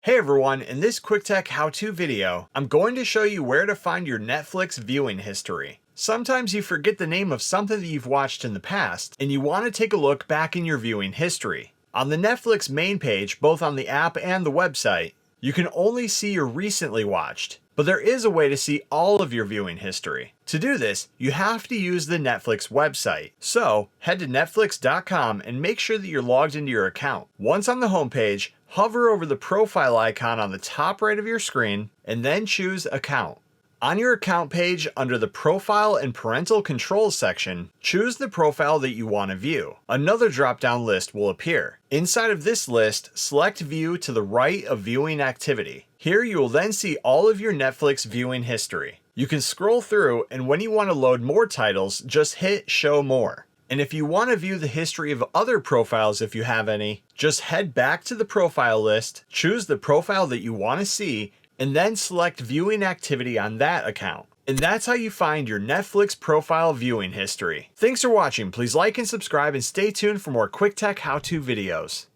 Hey everyone, in this quick tech how-to video, I'm going to show you where to find your Netflix viewing history. Sometimes you forget the name of something that you've watched in the past, and you want to take a look back in your viewing history. On the Netflix main page, both on the app and the website, you can only see your recently watched, but there is a way to see all of your viewing history. To do this, you have to use the Netflix website. So, head to netflix.com and make sure that you're logged into your account. Once on the homepage, hover over the profile icon on the top right of your screen, and then choose Account. On your account page, under the Profile and Parental Controls section, choose the profile that you want to view. Another drop-down list will appear. Inside of this list, select View to the right of Viewing Activity. Here you will then see all of your Netflix viewing history. You can scroll through, and when you want to load more titles, just hit Show More. And if you want to view the history of other profiles if you have any, just head back to the profile list, choose the profile that you want to see, and then select viewing activity on that account. And that's how you find your Netflix profile viewing history. Thanks for watching. Please like and subscribe and stay tuned for more quick tech how-to videos.